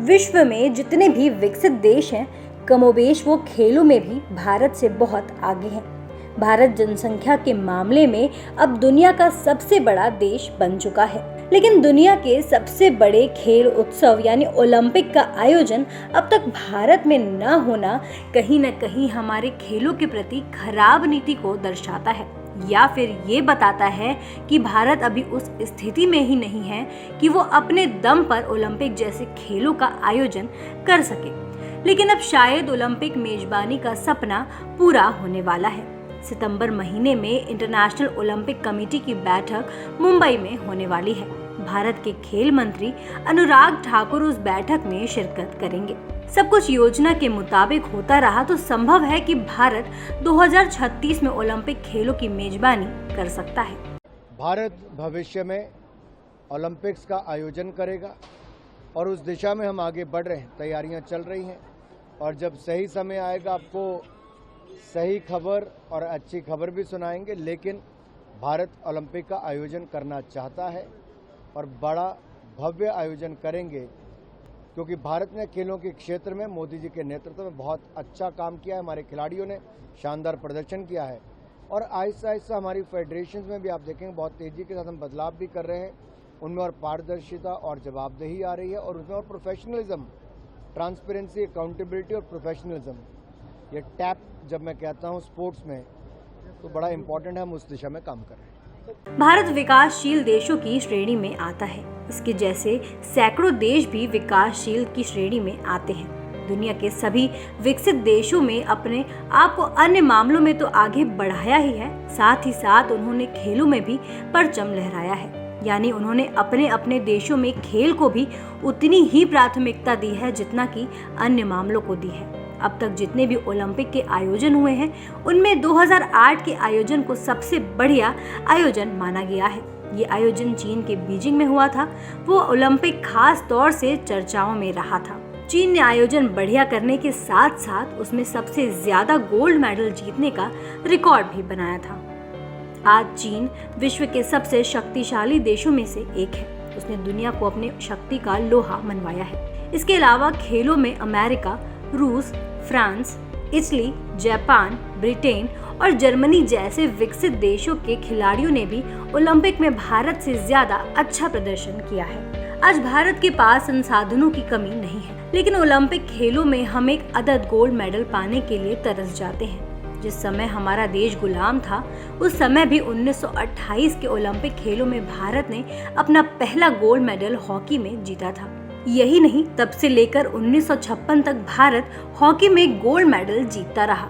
विश्व में जितने भी विकसित देश हैं, कमोबेश वो खेलों में भी भारत से बहुत आगे हैं। भारत जनसंख्या के मामले में अब दुनिया का सबसे बड़ा देश बन चुका है, लेकिन दुनिया के सबसे बड़े खेल उत्सव यानी ओलंपिक का आयोजन अब तक भारत में न होना कहीं न कहीं हमारे खेलों के प्रति खराब नीति को दर्शाता है, या फिर ये बताता है कि भारत अभी उस स्थिति में ही नहीं है कि वो अपने दम पर ओलंपिक जैसे खेलों का आयोजन कर सके। लेकिन अब शायद ओलंपिक मेजबानी का सपना पूरा होने वाला है। सितंबर महीने में इंटरनेशनल ओलंपिक कमेटी की बैठक मुंबई में होने वाली है। भारत के खेल मंत्री अनुराग ठाकुर उस बैठक में शिरकत करेंगे। सब कुछ योजना के मुताबिक होता रहा तो संभव है कि भारत 2036 में ओलंपिक खेलों की मेजबानी कर सकता है। भारत भविष्य में ओलंपिक्स का आयोजन करेगा और उस दिशा में हम आगे बढ़ रहे हैं, तैयारियां चल रही हैं और जब सही समय आएगा आपको सही खबर और अच्छी खबर भी सुनाएंगे। लेकिन भारत ओलंपिक का आयोजन करना चाहता है और बड़ा भव्य आयोजन करेंगे, क्योंकि भारत ने खेलों के क्षेत्र में मोदी जी के नेतृत्व में बहुत अच्छा काम किया है। हमारे खिलाड़ियों ने शानदार प्रदर्शन किया है और आहिस्ता आहिस्ता हमारी फेडरेशन में भी आप देखेंगे बहुत तेज़ी के साथ हम बदलाव भी कर रहे हैं। उनमें और पारदर्शिता और जवाबदेही आ रही है और उसमें और प्रोफेशनलिज्म, ट्रांसपेरेंसी, अकाउंटेबिलिटी और प्रोफेशनलिज्म, ये टैप जब मैं कहता हूँ स्पोर्ट्स में तो बड़ा इम्पोर्टेंट है। हम उस दिशा में काम कर रहे हैं। भारत विकासशील देशों की श्रेणी में आता है। इसके जैसे सैकड़ों देश भी विकासशील की श्रेणी में आते हैं। दुनिया के सभी विकसित देशों में अपने आप को अन्य मामलों में तो आगे बढ़ाया ही है, साथ ही साथ उन्होंने खेलों में भी परचम लहराया है। यानी उन्होंने अपने अपने देशों में खेल को भी उतनी ही प्राथमिकता दी है जितना कि अन्य मामलों को दी है। अब तक जितने भी ओलंपिक के आयोजन हुए हैं उनमें 2008 के आयोजन को सबसे बढ़िया आयोजन माना गया है। ये आयोजन चीन के बीजिंग में हुआ था। वो ओलंपिक खास तौर से चर्चाओं में रहा था। चीन ने आयोजन बढ़िया करने के साथ साथ उसमें सबसे ज्यादा गोल्ड मेडल जीतने का रिकॉर्ड भी बनाया था। आज चीन विश्व के सबसे शक्तिशाली देशों में से एक है। उसने दुनिया को अपने शक्ति का लोहा मनवाया है। इसके अलावा खेलों में अमेरिका, रूस, फ्रांस, इटली, जापान, ब्रिटेन और जर्मनी जैसे विकसित देशों के खिलाड़ियों ने भी ओलंपिक में भारत से ज्यादा अच्छा प्रदर्शन किया है। आज भारत के पास संसाधनों की कमी नहीं है, लेकिन ओलंपिक खेलों में हम एक अदद गोल्ड मेडल पाने के लिए तरस जाते हैं। जिस समय हमारा देश गुलाम था, उस समय भी 1928 के ओलंपिक खेलों में भारत ने अपना पहला गोल्ड मेडल हॉकी में जीता था। यही नहीं, तब से लेकर 1956 तक भारत हॉकी में गोल्ड मेडल जीतता रहा,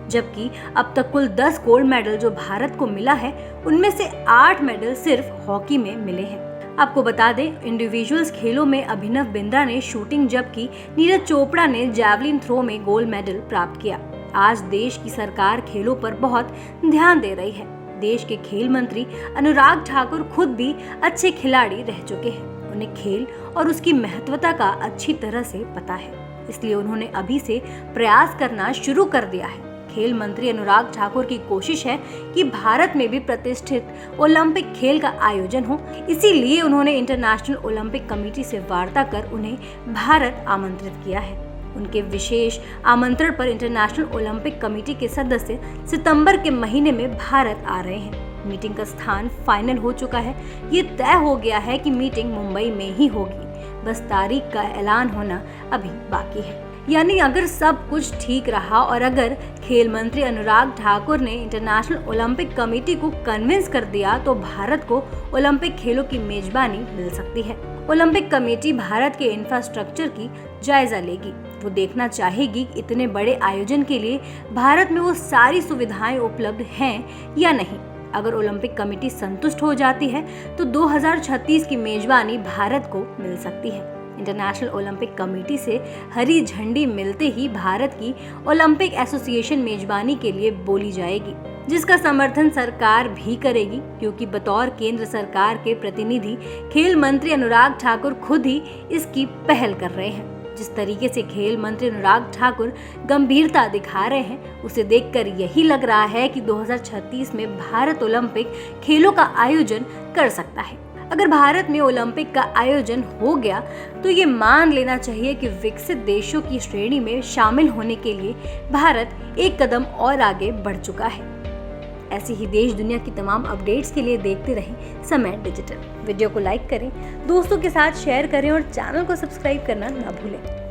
जबकि अब तक कुल 10 गोल्ड मेडल जो भारत को मिला है उनमें से 8 मेडल सिर्फ हॉकी में मिले हैं। आपको बता दें, इंडिविजुअल्स खेलों में अभिनव बिंद्रा ने शूटिंग जबकि नीरज चोपड़ा ने जैवलिन थ्रो में गोल्ड मेडल प्राप्त किया। आज देश की सरकार खेलों पर बहुत ध्यान दे रही है। देश के खेल मंत्री अनुराग ठाकुर खुद भी अच्छे खिलाड़ी रह चुके हैं। उन्हें खेल और उसकी महत्वता का अच्छी तरह से पता है, इसलिए उन्होंने अभी से प्रयास करना शुरू कर दिया है। खेल मंत्री अनुराग ठाकुर की कोशिश है कि भारत में भी प्रतिष्ठित ओलंपिक खेल का आयोजन हो। इसीलिए उन्होंने इंटरनेशनल ओलंपिक कमेटी से वार्ता कर उन्हें भारत आमंत्रित किया है। उनके विशेष आमंत्रण पर इंटरनेशनल ओलंपिक कमेटी के सदस्य सितंबर के महीने में भारत आ रहे हैं। मीटिंग का स्थान फाइनल हो चुका है। ये तय हो गया है कि मीटिंग मुंबई में ही होगी, बस तारीख का ऐलान होना अभी बाकी है। यानी अगर सब कुछ ठीक रहा और अगर खेल मंत्री अनुराग ठाकुर ने इंटरनेशनल ओलंपिक कमेटी को कन्विंस कर दिया तो भारत को ओलंपिक खेलों की मेजबानी मिल सकती है। ओलंपिक कमेटी भारत के इंफ्रास्ट्रक्चर की जायजा लेगी। वो देखना चाहेगी इतने बड़े आयोजन के लिए भारत में वो सारी सुविधाएं उपलब्ध हैं या नहीं। अगर ओलंपिक कमेटी संतुष्ट हो जाती है तो 2036 की मेजबानी भारत को मिल सकती है। इंटरनेशनल ओलंपिक कमेटी से हरी झंडी मिलते ही भारत की ओलंपिक एसोसिएशन मेजबानी के लिए बोली जाएगी, जिसका समर्थन सरकार भी करेगी, क्योंकि बतौर केंद्र सरकार के प्रतिनिधि खेल मंत्री अनुराग ठाकुर खुद ही इसकी पहल कर रहे हैं। जिस तरीके से खेल मंत्री अनुराग ठाकुर गंभीरता दिखा रहे हैं, उसे देखकर यही लग रहा है कि 2036 में भारत ओलंपिक खेलों का आयोजन कर सकता है। अगर भारत में ओलंपिक का आयोजन हो गया तो ये मान लेना चाहिए कि विकसित देशों की श्रेणी में शामिल होने के लिए भारत एक कदम और आगे बढ़ चुका है। ऐसी ही देश दुनिया की तमाम अपडेट्स के लिए देखते रहें समय डिजिटल। वीडियो को लाइक करें, दोस्तों के साथ शेयर करें और चैनल को सब्सक्राइब करना ना भूलें।